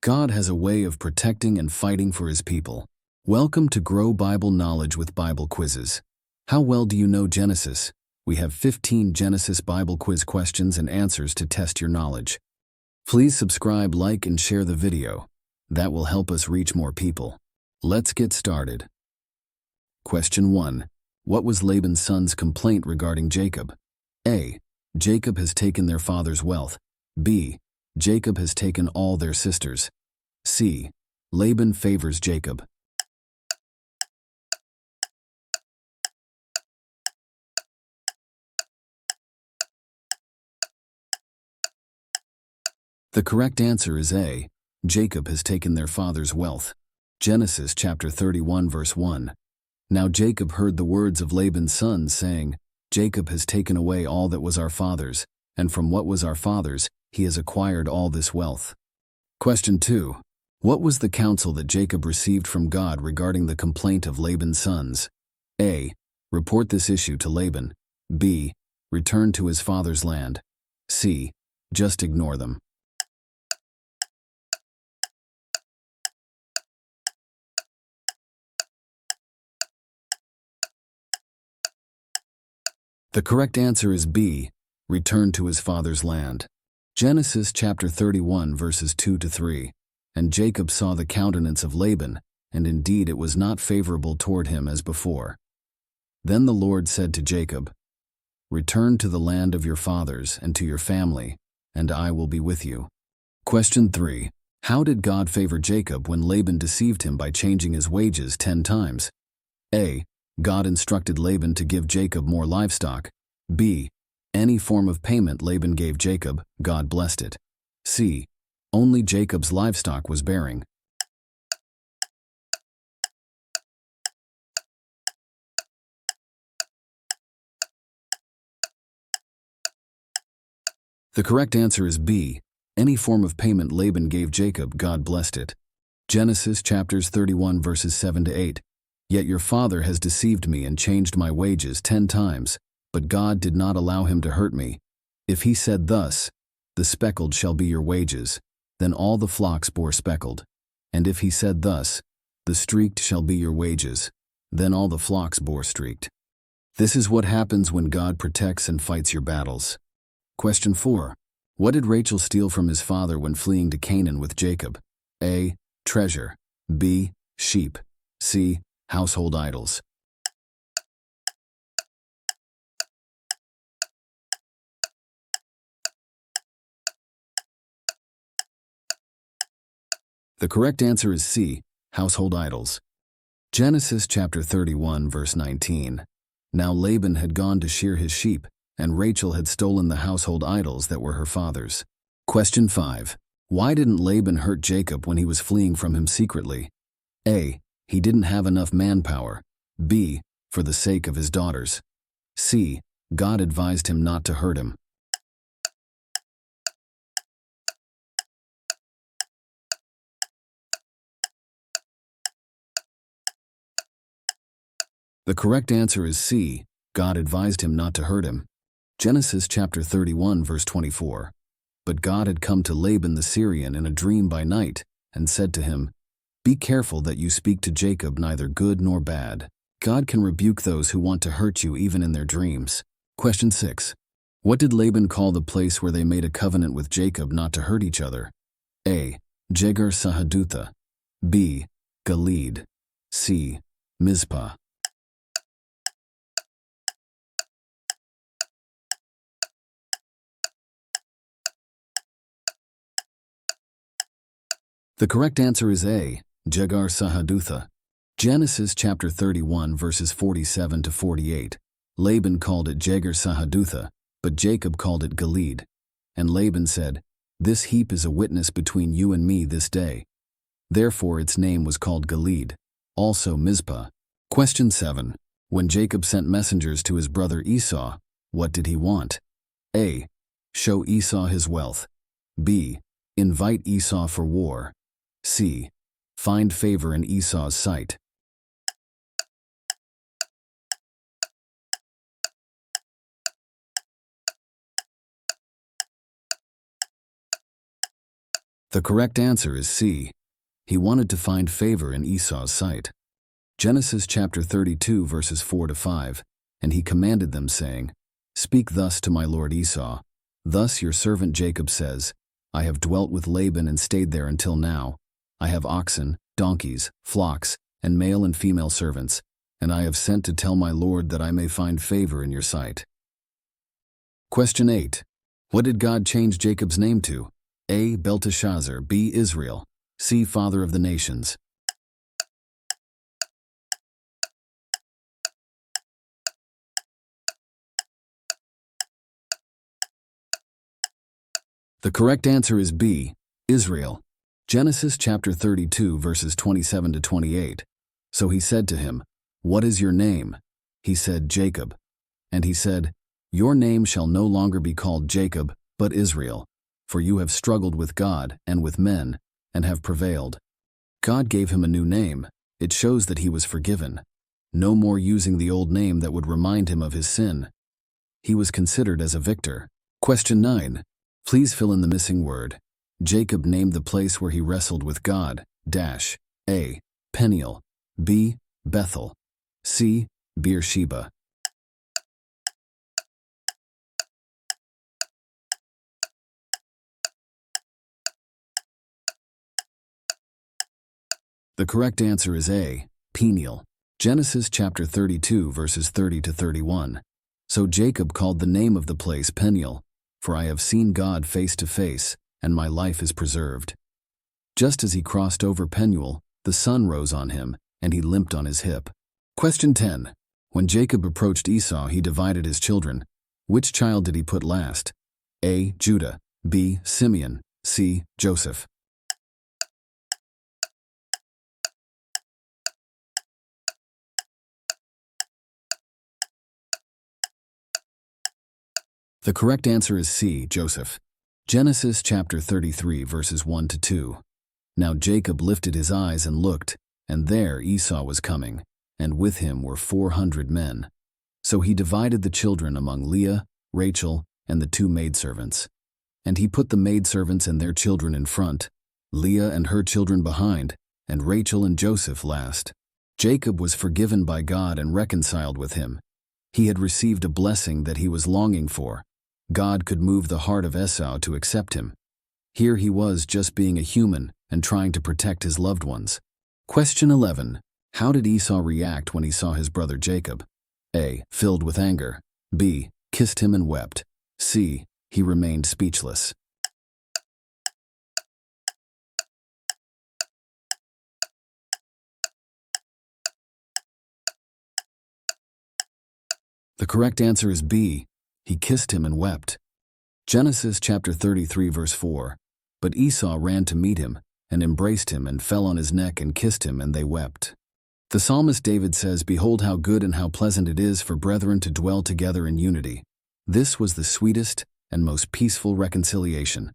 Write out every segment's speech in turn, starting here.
God has a way of protecting and fighting for His people. Welcome to Grow Bible Knowledge with Bible Quizzes. How well do you know Genesis? We have 15 Genesis Bible quiz questions and answers to test your knowledge. Please subscribe, like, and share the video. That will help us reach more people. Let's get started. Question 1. What was Laban's son's complaint regarding Jacob? A. Jacob has taken their father's wealth. B. Jacob has taken all their sisters. C. Laban favors Jacob. The correct answer is A. Jacob has taken their father's wealth. Genesis chapter 31 verse 1. Now Jacob heard the words of Laban's sons, saying, Jacob has taken away all that was our father's, and from what was our father's, he has acquired all this wealth. Question 2. What was the counsel that Jacob received from God regarding the complaint of Laban's sons? A. Report this issue to Laban. B. Return to his father's land. C. Just ignore them. The correct answer is B. Return to his father's land. Genesis chapter 31 verses 2 to 3. And Jacob saw the countenance of Laban, and indeed it was not favorable toward him as before. Then the Lord said to Jacob, Return to the land of your fathers and to your family, and I will be with you. Question 3. How did God favor Jacob when Laban deceived him by changing his wages 10 times? A. God instructed Laban to give Jacob more livestock. B. Any form of payment Laban gave Jacob, God blessed it. C. Only Jacob's livestock was bearing. The correct answer is B. Any form of payment Laban gave Jacob, God blessed it. Genesis chapters 31 verses 7 to 8. Yet your father has deceived me and changed my wages 10 times, but God did not allow him to hurt me. If he said thus, The speckled shall be your wages, then all the flocks bore speckled. And if he said thus, The streaked shall be your wages, then all the flocks bore streaked. This is what happens when God protects and fights your battles. Question 4. What did Rachel steal from his father when fleeing to Canaan with Jacob? A. Treasure. B. Sheep. C. Household idols. The correct answer is C. Household idols. Genesis chapter 31 verse 19. Now Laban had gone to shear his sheep, and Rachel had stolen the household idols that were her father's. Question 5. Why didn't Laban hurt Jacob when he was fleeing from him secretly? A. He didn't have enough manpower. B. For the sake of his daughters. C. God advised him not to hurt him. The correct answer is C. God advised him not to hurt him. Genesis chapter 31 verse 24. But God had come to Laban the Syrian in a dream by night, and said to him, Be careful that you speak to Jacob neither good nor bad. God can rebuke those who want to hurt you even in their dreams. Question 6. What did Laban call the place where they made a covenant with Jacob not to hurt each other? A. Jegar Sahadutha. B. Gilead. C. Mizpah. The correct answer is A. Jegar Sahadutha. Genesis chapter 31 verses 47 to 48. Laban called it Jegar Sahadutha, but Jacob called it Gilead. And Laban said, This heap is a witness between you and me this day. Therefore its name was called Gilead, also Mizpah. Question 7. When Jacob sent messengers to his brother Esau, what did he want? A. Show Esau his wealth. B. Invite Esau for war. C. Find favor in Esau's sight. The correct answer is C. He wanted to find favor in Esau's sight. Genesis chapter 32 verses 4 to 5. And he commanded them, saying, Speak thus to my lord Esau. Thus your servant Jacob says, I have dwelt with Laban and stayed there until now. I have oxen, donkeys, flocks, and male and female servants, and I have sent to tell my lord that I may find favor in your sight. Question 8. What did God change Jacob's name to? A. Belteshazzar, B. Israel, C. Father of the nations. The correct answer is B. Israel. Genesis chapter 32 verses 27 to 28. So he said to him, What is your name? He said, Jacob. And he said, Your name shall no longer be called Jacob, but Israel, for you have struggled with God and with men, and have prevailed. God gave him a new name. It shows that he was forgiven. No more using the old name that would remind him of his sin. He was considered as a victor. Question 9. Please fill in the missing word. Jacob named the place where he wrestled with God, dash, A. Peniel, B. Bethel, C. Beersheba. The correct answer is A. Peniel. Genesis chapter 32 verses 30 to 31. So Jacob called the name of the place Peniel, for I have seen God face to face, and my life is preserved. Just as he crossed over Penuel, the sun rose on him, and he limped on his hip. Question 10. When Jacob approached Esau, he divided his children. Which child did he put last? A. Judah, B. Simeon, C. Joseph. The correct answer is C. Joseph. Genesis chapter 33 verses 1 to 2. Now Jacob lifted his eyes and looked, and there Esau was coming, and with him were 400 men. So he divided the children among Leah, Rachel, and the 2 maidservants. And he put the maidservants and their children in front, Leah and her children behind, and Rachel and Joseph last. Jacob was forgiven by God and reconciled with him. He had received a blessing that he was longing for. God could move the heart of Esau to accept him. Here he was just being a human and trying to protect his loved ones. Question 11. How did Esau react when he saw his brother Jacob? A. Filled with anger. B. Kissed him and wept. C. He remained speechless. The correct answer is B. He kissed him and wept. Genesis chapter 33 verse 4. But Esau ran to meet him, and embraced him, and fell on his neck and kissed him, and they wept. The psalmist David says, Behold how good and how pleasant it is for brethren to dwell together in unity. This was the sweetest and most peaceful reconciliation.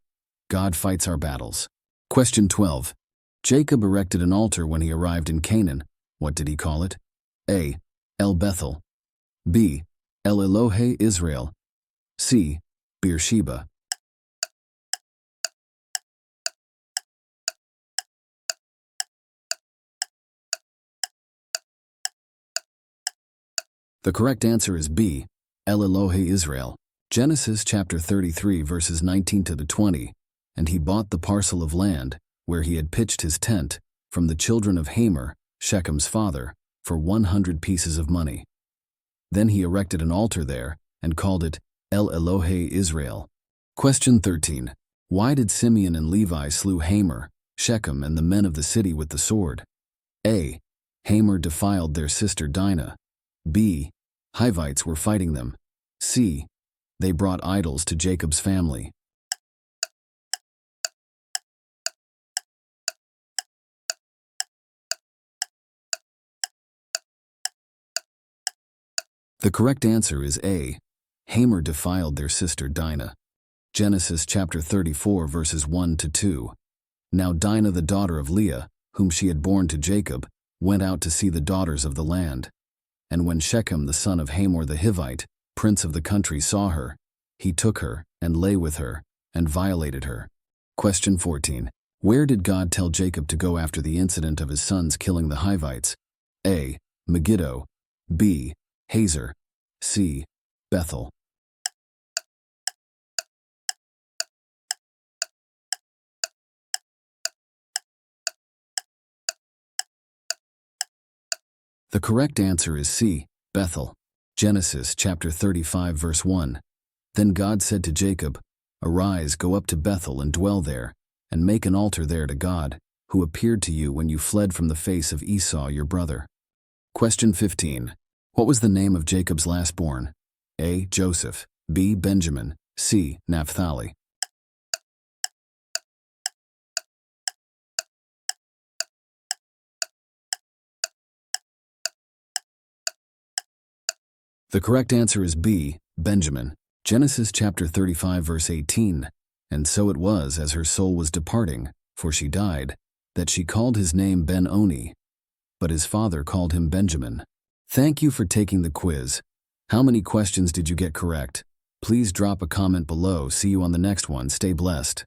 God fights our battles. Question 12. Jacob erected an altar when he arrived in Canaan. What did he call it? A. El Bethel, B. El Elohe Israel, C. Beersheba. The correct answer is B. El Elohe Israel. Genesis chapter 33 verses 19 to 20. And he bought the parcel of land, where he had pitched his tent, from the children of Hamor, Shechem's father, for 100 pieces of money. Then he erected an altar there, and called it El Elohe Israel. Question 13. Why did Simeon and Levi slew Hamor, Shechem, and the men of the city with the sword? A. Hamor defiled their sister Dinah. B. Hivites were fighting them. C. They brought idols to Jacob's family. The correct answer is A. Hamor defiled their sister Dinah. Genesis chapter 34 verses 1 to 2. Now Dinah the daughter of Leah, whom she had borne to Jacob, went out to see the daughters of the land. And when Shechem the son of Hamor the Hivite, prince of the country, saw her, he took her, and lay with her, and violated her. Question 14. Where did God tell Jacob to go after the incident of his sons killing the Hivites? A. Megiddo. B. Hazor. C. Bethel. The correct answer is C. Bethel. Genesis chapter 35 verse 1. Then God said to Jacob, "Arise, go up to Bethel and dwell there, and make an altar there to God, who appeared to you when you fled from the face of Esau your brother." Question 15. What was the name of Jacob's lastborn? A. Joseph. B. Benjamin. C. Naphtali. The correct answer is B. Benjamin. Genesis chapter 35 verse 18. And so it was, as her soul was departing, for she died, that she called his name Ben-Oni, but his father called him Benjamin. Thank you for taking the quiz. How many questions did you get correct? Please drop a comment below. See you on the next one. Stay blessed.